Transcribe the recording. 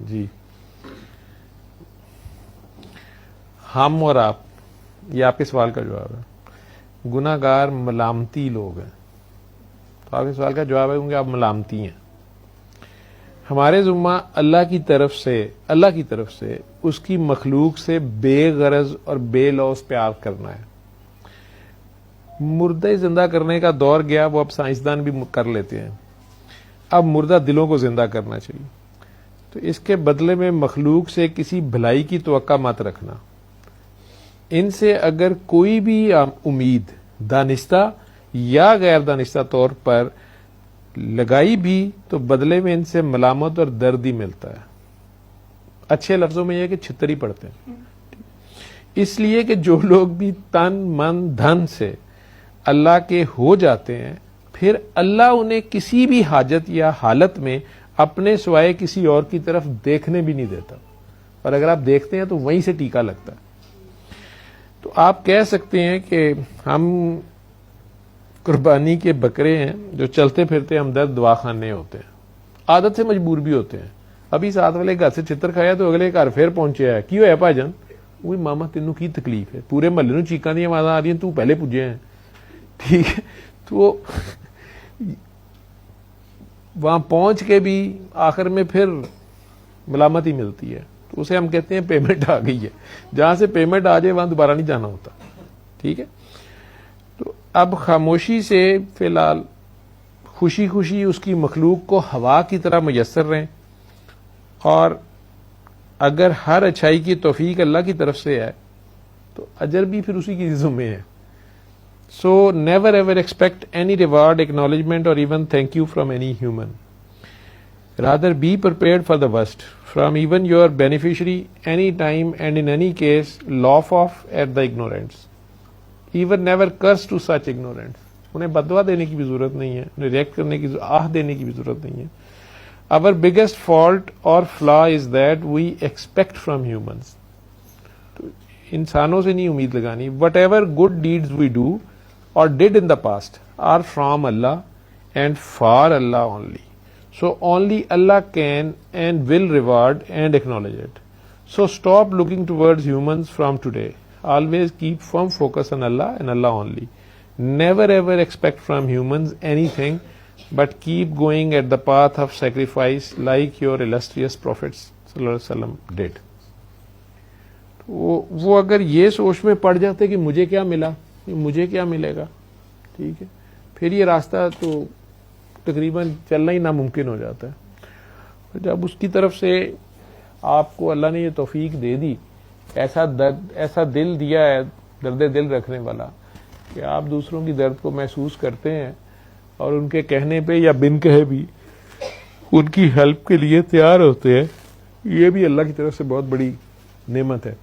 جی ہم اور آپ، یہ آپ کے سوال کا جواب ہے، گناہ گار ملامتی لوگ ہیں. تو آپ کے سوال کا جواب ہے کیونکہ آپ ملامتی ہیں. ہمارے ذمہ اللہ کی طرف سے اس کی مخلوق سے بے غرض اور بے لوث پیار کرنا ہے. مردہ زندہ کرنے کا دور گیا، وہ اب سائنسدان بھی کر لیتے ہیں. اب مردہ دلوں کو زندہ کرنا چاہیے. تو اس کے بدلے میں مخلوق سے کسی بھلائی کی توقع مت رکھنا. ان سے اگر کوئی بھی امید دانستہ یا غیر دانستہ طور پر لگائی بھی تو بدلے میں ان سے ملامت اور درد ہی ملتا ہے. اچھے لفظوں میں یہ کہ چھتری پڑتے ہیں. اس لیے کہ جو لوگ بھی تن من دھن سے اللہ کے ہو جاتے ہیں، پھر اللہ انہیں کسی بھی حاجت یا حالت میں اپنے سوائے کسی اور کی طرف دیکھنے بھی نہیں دیتا، اور اگر آپ دیکھتے ہیں تو وہیں سے ٹیکا لگتا ہے. تو آپ کہہ سکتے ہیں کہ ہم قربانی کے بکرے ہیں جو چلتے پھرتے ہمدرد دواخانے ہوتے ہیں، عادت سے مجبور بھی ہوتے ہیں. ابھی ساتھ والے گھر سے چتر کھایا تو اگلے گھر پھر پہنچے ہے، کی ہویا بھائی جان؟ وہی ماما تینوں کی تکلیف ہے، پورے محلے نوں چیکاں دی آوازاں آ رہی ہیں، تو پہلے پجے ہیں. ٹھیک ہے، تو وہاں پہنچ کے بھی آخر میں پھر ملامت ہی ملتی ہے. تو اسے ہم کہتے ہیں پیمنٹ آ گئی ہے. جہاں سے پیمنٹ آ جائے وہاں دوبارہ نہیں جانا ہوتا. ٹھیک ہے، تو اب خاموشی سے فی الحال خوشی خوشی اس کی مخلوق کو ہوا کی طرح میسر رہیں، اور اگر ہر اچھائی کی توفیق اللہ کی طرف سے ہے تو اجر بھی پھر اسی کی ذمہ ہے. So never ever expect any reward, acknowledgement or even thank you from any human. Rather be prepared for the worst from even your beneficiary any time and in any case laugh off at the ignorance. Even never curse to such ignorance. انہیں بدوا دینے کی بھی ضرورت نہیں ہے، انہیں react کرنے کی آہ دینے کی بھی ضرورت نہیں ہے. Our biggest fault or flaw is that we expect from humans. انسانوں سے نہیں امید لگانی. Whatever good deeds we do or did in the past are from Allah and for Allah only. So only Allah can and will reward and acknowledge it. So stop looking towards humans from today. Always keep firm focus on Allah and Allah only. Never ever expect from humans anything, but keep going at the path of sacrifice like your illustrious prophets sallallahu alaihi wasallam did. وہ اگر یہ سوچ میں پڑ جاتے کہ مجھے کیا ملا، مجھے کیا ملے گا، ٹھیک ہے، پھر یہ راستہ تو تقریباً چلنا ہی ناممکن ہو جاتا ہے. جب اس کی طرف سے آپ کو اللہ نے یہ توفیق دے دی، ایسا دل دیا ہے، درد دل رکھنے والا، کہ آپ دوسروں کی درد کو محسوس کرتے ہیں اور ان کے کہنے پہ یا بن کہے بھی ان کی ہیلپ کے لیے تیار ہوتے ہیں، یہ بھی اللہ کی طرف سے بہت بڑی نعمت ہے.